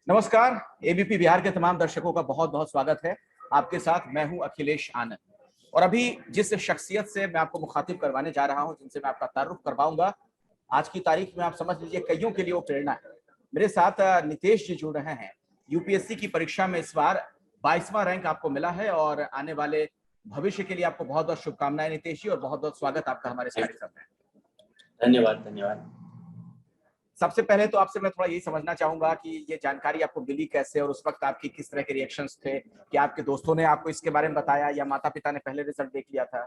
नमस्कार। एबीपी बिहार के तमाम दर्शकों का बहुत बहुत स्वागत है। आपके साथ मैं हूं अखिलेश आनंद और अभी जिस शख्सियत से मैं आपको मुखातिब करवाने जा रहा हूं, जिनसे मैं आपका तारुफ करवाऊंगा, आज की तारीख में आप समझ लीजिए कईयों के लिए वो प्रेरणा है। मेरे साथ नितेश जी जुड़ रहे हैं। यूपीएससी की परीक्षा में इस बार 22वां रैंक आपको मिला है और आने वाले भविष्य के लिए आपको बहुत बहुत शुभकामनाएं नितेश जी, और बहुत बहुत स्वागत आपका हमारे इस कार्यक्रम में। धन्यवाद धन्यवाद। सबसे पहले तो आपसे मैं थोड़ा यही समझना चाहूंगा कि ये जानकारी आपको मिली कैसे और उस वक्त आपकी किस तरह के रिएक्शंस थे? क्या आपके दोस्तों ने आपको इसके बारे में बताया या माता पिता ने पहले रिजल्ट देख लिया था?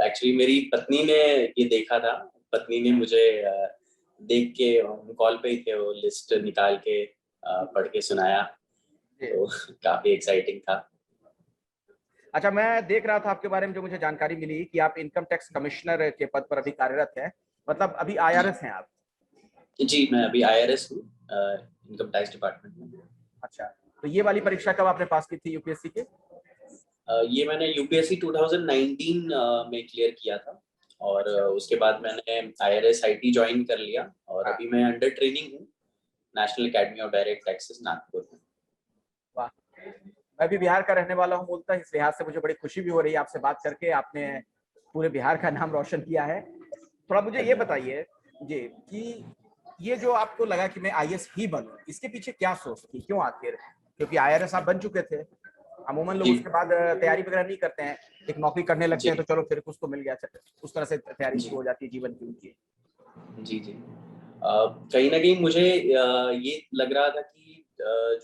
एक्चुअली मेरी पत्नी ने ये देखा था। पत्नी ने मुझे देख के, कॉल पे ही थे, वो लिस्ट निकाल के पढ़ के सुनाया, तो काफी एक्साइटिंग था। अच्छा, मैं देख रहा था आपके बारे में, जो मुझे जानकारी मिली कि आप इनकम टैक्स कमिश्नर के पद पर अभी कार्यरत हैं, मतलब अभी आईआरएस हैं आप? जी, मैं अभी आईआरएस हूँ, इनकम टैक्स डिपार्टमेंट में। अच्छा, तो ये वाली परीक्षा कब आपने पास की थी यूपीएससी के? ये मैंने यूपीएससी 2019 में क्लियर किया था और उसके बाद मैंने आईआरएस आईटी ज्वाइन कर लिया और अभी मैं अंडर ट्रेनिंग हूँ national academy of direct taxes Nagpur में। वाह, मैं भी बिहार का रहने वाला हूँ मूलतः, इस लिहाज से मुझे बड़ी खुशी भी हो रही है आपसे बात करके। आपने पूरे बिहार का नाम रोशन किया है। थोड़ा मुझे ये बताइए जी कि ये जो आपको लगा कि मैं आईएएस ही बनूं, इसके पीछे क्या सोच थी, क्यों आखिर? क्योंकि आईआरएस आप बन चुके थे। अमूमन लोग जी उसके बाद तैयारी वगैरह नहीं करते हैं, एक नौकरी करने लगते हैं तो जी चलो फिर कुछ तो मिल गया, उस तरह से तैयारी जी शुरू हो जाती है जीवन की उनकी। जी जी। कहीं ना कहीं मुझे ये लग रहा था कि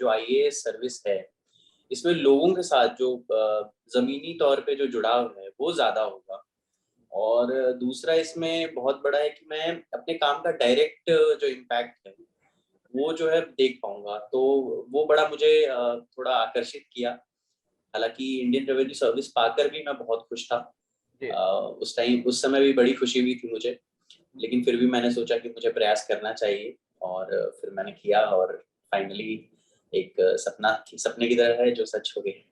जो आईएएस सर्विस है, इसमें लोगों के साथ जो जमीनी तौर पे जो जुड़ाव है वो ज्यादा होगा। और दूसरा इसमें बहुत बड़ा है कि मैं अपने काम का डायरेक्ट जो इम्पैक्ट है वो जो है देख पाऊंगा, तो वो बड़ा मुझे थोड़ा आकर्षित किया। हालांकि इंडियन रेवेन्यू सर्विस पाकर भी मैं बहुत खुश था। जी उस समय भी बड़ी खुशी हुई थी मुझे, लेकिन फिर भी मैंने सोचा कि मुझे प्रयास करना चाहिए और फिर मैंने किया और फाइनली एक सपने की तरह है जो सच हो गई।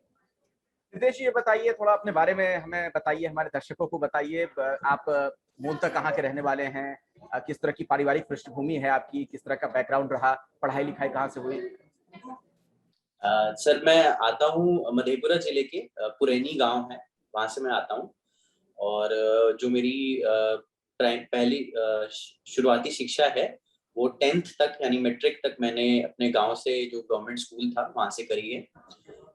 नितेश जी, ये बताइए थोड़ा अपने बारे में हमें बताइए, हमारे दर्शकों को बताइए। आप मूलतः कहाँ के रहने वाले हैं? किस तरह की पारिवारिक पृष्ठभूमि है आपकी? किस तरह का बैकग्राउंड रहा? पढ़ाई लिखाई कहाँ से हुई? सर, मैं आता हूँ मधेपुरा जिले के पुरैनी गांव है, वहां से मैं आता हूँ। और जो मेरी पहली शुरुआती शिक्षा है वो 10th तक यानी मैट्रिक तक मैंने अपने गांव से, जो गवर्नमेंट स्कूल था वहां से करी है।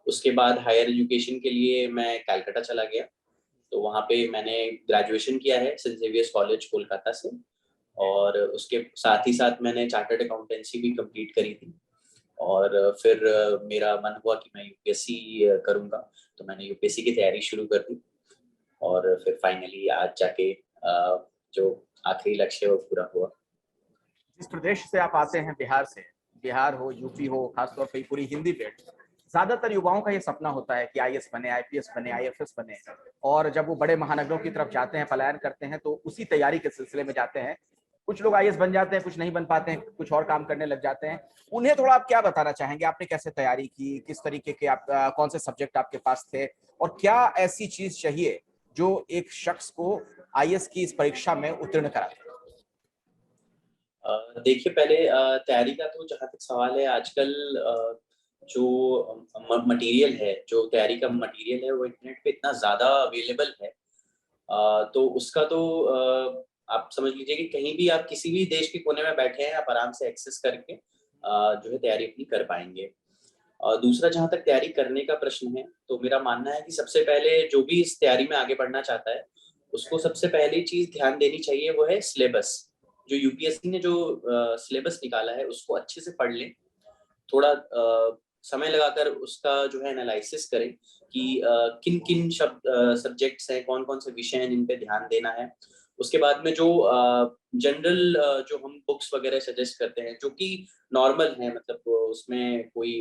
उसके बाद हायर एजुकेशन के लिए मैं कलकत्ता चला गया, तो वहाँ पे मैंने ग्रेजुएशन किया है सेंट जेवियर्स कॉलेज कोलकाता से। और उसके साथ ही साथ मैंने चार्टर्ड अकाउंटेंसी भी कंप्लीट करी थी। और फिर मेरा मन हुआ कि मैं यूपीएससी करूंगा, तो मैंने यूपीएससी की तैयारी शुरू कर दी और फिर फाइनली आज जाके जो आखिरी लक्ष्य है वो पूरा हुआ। जिस प्रदेश से आप आते हैं, बिहार से, बिहार हो, यूपी हो, खासतौर पर पूरी हिंदी बेल्ट, ज्यादातर युवाओं का ये सपना होता है कि आईएएस बने, आईपीएस बने, आईएफएस बने। और जब वो बड़े महानगरों की तरफ जाते हैं, पलायन करते हैं, तो उसी तैयारी के सिलसिले में जाते हैं। कुछ लोग आईएएस बन जाते हैं, कुछ नहीं बन पाते हैं, कुछ और काम करने लग जाते हैं। उन्हें थोड़ा आप क्या बताना चाहेंगे? आपने कैसे तैयारी की? किस तरीके के आप कौन से सब्जेक्ट आपके पास थे? और क्या ऐसी चीज चाहिए जो एक शख्स को आईएएस की इस परीक्षा में उत्तीर्ण कराए? देखिए, पहले तैयारी का तो जहाँ तक सवाल है, आजकल जो मटेरियल है, जो तैयारी का मटेरियल है वो इंटरनेट पे इतना ज़्यादा अवेलेबल है। तो उसका तो आप समझ लीजिए कि कहीं भी आप किसी भी देश के कोने में बैठे हैं, आप आराम से एक्सेस करके जो है तैयारी अपनी कर पाएंगे। और दूसरा, जहाँ तक तैयारी करने का प्रश्न है, तो मेरा मानना है कि सबसे पहले जो भी इस तैयारी में आगे बढ़ना चाहता है उसको सबसे पहली चीज ध्यान देनी चाहिए, वो है सिलेबस। जो यूपीएससी ने जो सिलेबस निकाला है उसको अच्छे से पढ़ लें। थोड़ा समय लगाकर उसका जो है एनालिसिस करें कि किन किन सब्जेक्ट्स हैं, कौन कौन से विषय हैं जिन पे ध्यान देना है। उसके बाद में जो जनरल जो हम बुक्स वगैरह सजेस्ट करते हैं जो कि नॉर्मल है, मतलब उसमें कोई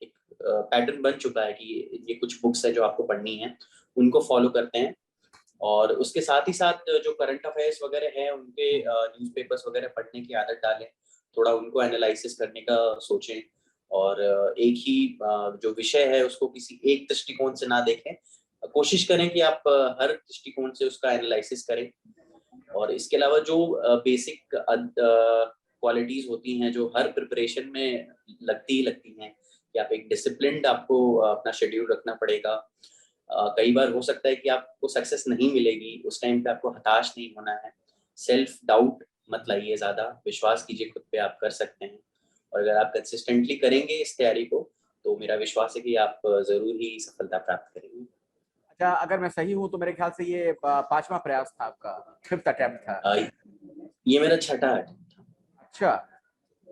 एक पैटर्न बन चुका है कि ये कुछ बुक्स है जो आपको पढ़नी है, उनको फॉलो करते हैं। और उसके साथ ही साथ जो करंट अफेयर्स वगैरह हैं उनके न्यूज़पेपर्स वगैरह पढ़ने की आदत डालें। थोड़ा उनको एनालिसिस करने का सोचें और एक ही जो विषय है उसको किसी एक दृष्टिकोण से ना देखें। कोशिश करें कि आप हर दृष्टिकोण से उसका एनालिसिस करें। और इसके अलावा जो बेसिक क्वालिटीज होती हैं जो हर प्रिपरेशन में लगती हैं कि आप एक डिसिप्लिन्ड आपको अपना शेड्यूल रखना पड़ेगा। कई बार हो सकता है कि आपको सक्सेस नहीं मिलेगी, उस टाइम पे आपको हताश नहीं होना है, सेल्फ डाउट मत लाइए, ज़्यादा विश्वास कीजिए खुद पे, आप कर सकते हैं। और अगर आप कंसिस्टेंटली करेंगे इस तैयारी को तो मेरा विश्वास है कि आप ज़रूर ही सफलता प्राप्त करेंगे। अच्छा, अगर मैं सही हूँ तो मेरे ख्याल से ये 5वां प्रयास था आपका, 5th अटेम्प्ट था। ये मेरा छठा अटेम्प्ट था। अच्छा,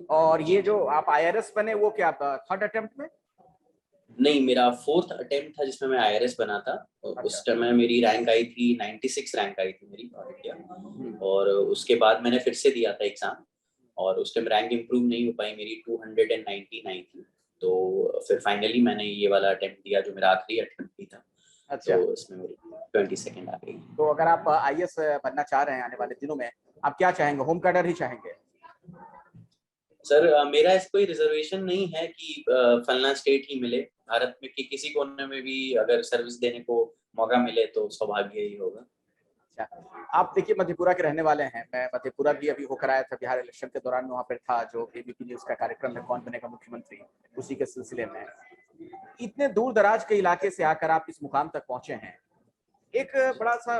और ये जो आप आईआरएस बने वो क्या 3rd अटेम्प्ट में? नहीं, मेरा 4th अटेम्प्ट था जिसमें मैं आईआरएस बना था। उस अच्छा। समय मेरी रैंक आई थी 96 रैंक आई थी मेरी ऑल इंडिया। और उसके बाद मैंने फिर से दिया था एग्जाम और उस टाइम रैंक इम्प्रूव नहीं हो पाई, मेरी 299 आई थी। तो फिर फाइनली मैंने ये वाला अटेम्प्ट दिया जो मेरा आखिरी अटेम्प्ट भी था। अच्छा, तो इसमें मेरी 22nd आ गई। तो अगर आप आईएएस बनना चाह रहे हैं आने वाले दिनों में, आप क्या चाहेंगे? होम कैडर ही चाहेंगे? सर मेरा ऐसा कोई रिजर्वेशन नहीं है कि फलना स्टेट ही मिले। भारत में किसी कोने में भी अगर सर्विस देने को मौका मिले तो सौभाग्य ही होगा। अच्छा, आप देखिए मधेपुरा के रहने वाले हैं। मैं मधेपुरा भी अभी होकर आया था, बिहार इलेक्शन के दौरान वहाँ पर था जो एबीपी न्यूज का कार्यक्रम है कौन बनेगा मुख्यमंत्री, उसी के सिलसिले में। इतने दूर दराज के इलाके से आकर आप इस मुकाम तक पहुंचे हैं, एक बड़ा सा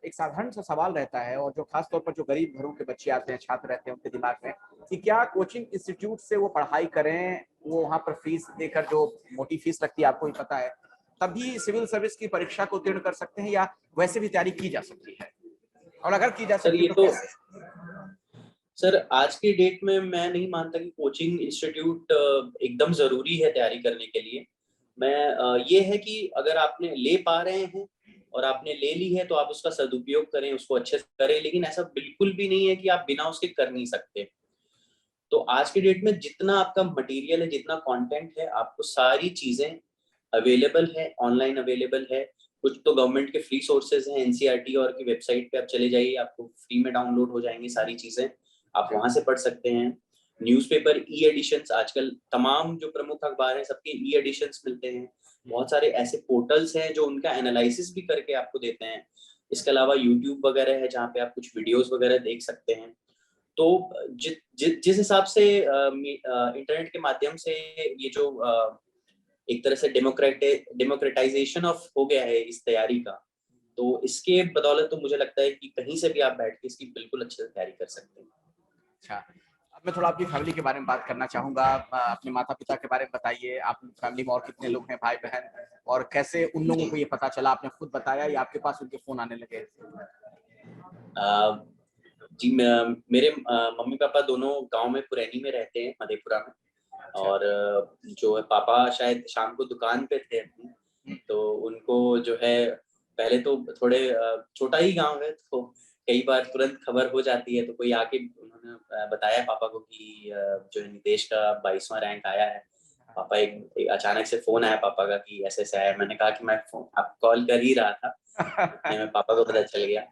एक साधारण सा सवाल रहता है, और जो खास तौर पर जो गरीब घरों के बच्चे आते हैं, छात्र रहते हैं, उनके दिमाग में कि क्या कोचिंग इंस्टीट्यूट से वो पढ़ाई करें, वो वहाँ पर फीस देकर, जो मोटी फीस लगती है आपको ही पता है, तभी सिविल सर्विस की परीक्षा को उत्तीर्ण कर सकते हैं, या वैसे भी तैयारी की जा सकती है? और अगर की जा सर सकती है ये तो तो कैसे? सर आज के डेट में मैं नहीं मानता कि कोचिंग इंस्टीट्यूट एकदम जरूरी है तैयारी करने के लिए। मैं ये है कि अगर आपने ले पा रहे हैं और आपने ले ली है तो आप उसका सदुपयोग करें, उसको अच्छे से करें, लेकिन ऐसा बिल्कुल भी नहीं है कि आप बिना उसके कर नहीं सकते। तो आज के डेट में जितना आपका मटेरियल है, जितना कंटेंट है, आपको सारी चीजें अवेलेबल है, ऑनलाइन अवेलेबल है। कुछ तो गवर्नमेंट के फ्री सोर्सेज हैं, एनसीईआरटी और की वेबसाइट पे आप चले जाइए, आपको फ्री में डाउनलोड हो जाएंगी सारी चीजें, आप वहां से पढ़ सकते हैं। न्यूज़पेपर ई एडिशंस, आजकल तमाम जो प्रमुख अखबार हैं सबके ई एडिशंस मिलते हैं। बहुत सारे ऐसे पोर्टल्स हैं जो उनका एनालिसिस भी करके आपको देते हैं। इसके अलावा यूट्यूब वगैरह है जहाँ पे आप कुछ वीडियोस वगैरह देख सकते हैं। तो जिस हिसाब से इंटरनेट के माध्यम से ये जो एक तरह से डेमोक्रेटाइजेशन ऑफ हो गया है इस तैयारी का, तो इसके बदौलत तो मुझे लगता है कि कहीं से भी आप बैठ के इसकी बिल्कुल अच्छे से तैयारी कर सकते हैं। अच्छा, अब मैं थोड़ा आपकी फैमिली के बारे में बात करना चाहूंगा। अपने माता पिता के बारे में बताइए, आप फैमिली में और कितने लोग हैं, भाई बहन, और कैसे उन लोगों को ये पता चला? आपने खुद बताया या आपके पास उनके फोन आने लगे? जी, मेरे मम्मी पापा दोनों गांव में पुरैनी में रहते हैं, मधेपुरा में। अच्छा। और जो है पापा शायद शाम को दुकान पे थे अपनी, तो उनको जो है पहले तो थोड़े छोटा ही गांव है तो कई बार तुरंत खबर हो जाती है, तो कोई आके उन्होंने बताया पापा को कि जो है नितेश का 22वां रैंक आया है। पापा एक अचानक से फोन आया पापा का कि ऐसे ऐसे आया। मैंने कहा कि मैं आप कॉल कर ही रहा था, इतने में पापा को पता चल गया।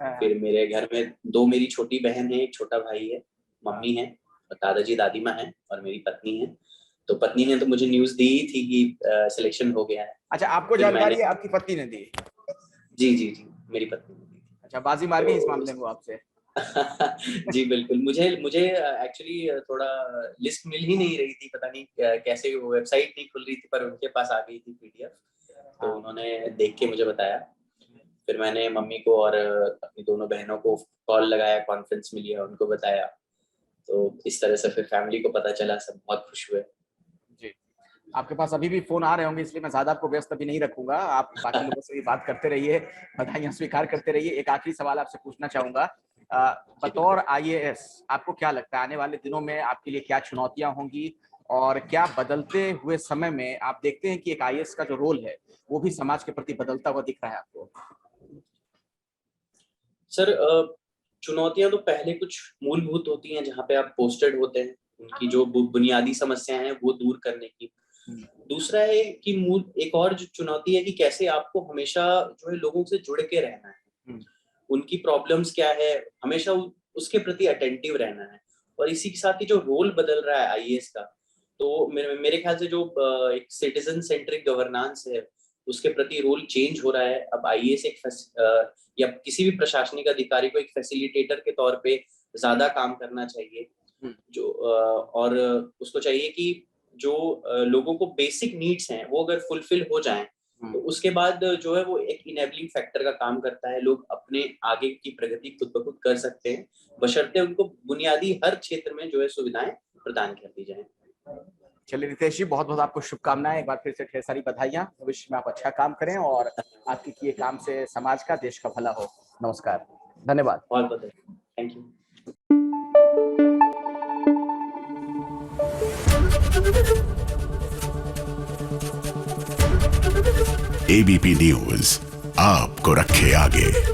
फिर मेरे घर में दो मेरी छोटी बहन है, एक छोटा भाई है, मम्मी है, दादाजी दादी माँ है और मेरी पत्नी है। तो पत्नी ने तो मुझे न्यूज दी ही थी कि सिलेक्शन हो गया है। अच्छा, आपको फिर मैंने जानकारी आपकी पत्नी ने दी? जी जी जी, मेरी पत्नी ने दी। अच्छा, बाजी मार गई इस तो मामले में वो आपसे? जी बिल्कुल, मुझे मुझे एक्चुअली थोड़ा लिस्ट मिल ही नहीं रही थी, पता नहीं कैसे वो वेबसाइट नहीं खुल रही थी, पर उनके पास आ गई थी पीडीएफ। तो हाँ। उन्होंने देख के मुझे बताया। फिर मैंने मम्मी को और अपनी दोनों बहनों को कॉल लगाया, कॉन्फ्रेंस में लिया, उनको बताया। तो इस तरह से फिर फैमिली को पता चला, सब बहुत खुश हुए। जी, आपके पास अभी भी फोन आ रहे होंगे, इसलिए मैं ज्यादा आपको व्यस्त अभी नहीं रखूंगा। आप बाकी लोगों से भी बात करते रहिए, बधाइयां स्वीकार करते रहिए। एक आखिरी सवाल आपसे पूछना चाहूंगा, जी बतौर बिल्कुल। आईएएस आपको क्या लगता है आने वाले दिनों में आपके लिए क्या चुनौतियां होंगी, और क्या बदलते हुए समय में आप देखते हैं कि एक आईएएस का जो रोल है वो भी समाज के प्रति बदलता हुआ दिख रहा है आपको? सर चुनौतियां तो पहले कुछ मूलभूत होती हैं जहाँ पे आप पोस्टेड होते हैं, उनकी जो बुनियादी समस्याएं हैं वो दूर करने की। दूसरा है कि मूल एक और जो चुनौती है कि कैसे आपको हमेशा जो है लोगों से जुड़ के रहना है, उनकी प्रॉब्लम्स क्या है, हमेशा उसके प्रति अटेंटिव रहना है। और इसी के साथ ही जो रोल बदल रहा है आईएएस का, तो मेरे ख्याल से जो एक सिटीजन सेंट्रिक गवर्नेंस है उसके प्रति रोल चेंज हो रहा है। अब आईएएस या किसी भी प्रशासनिक अधिकारी को एक फैसिलिटेटर के तौर पे ज्यादा काम करना चाहिए। जो और उसको चाहिए कि जो लोगों को बेसिक नीड्स हैं वो अगर फुलफिल हो जाएं तो उसके बाद जो है वो एक इनेबलिंग फैक्टर का काम करता है। लोग अपने आगे की प्रगति खुद ब खुद कर सकते हैं, बशर्ते उनको बुनियादी हर क्षेत्र में जो है सुविधाएं प्रदान कर दी जाएं। चलिए रितेश जी, बहुत बहुत आपको शुभकामनाएं, एक बार फिर से ढेर सारी बधाइयां, भविष्य में आप अच्छा काम करें और आपके किए काम से समाज का, देश का भला हो। नमस्कार, धन्यवाद। बहुत बहुत थैंक यू। एबीपी न्यूज आपको रखे आगे।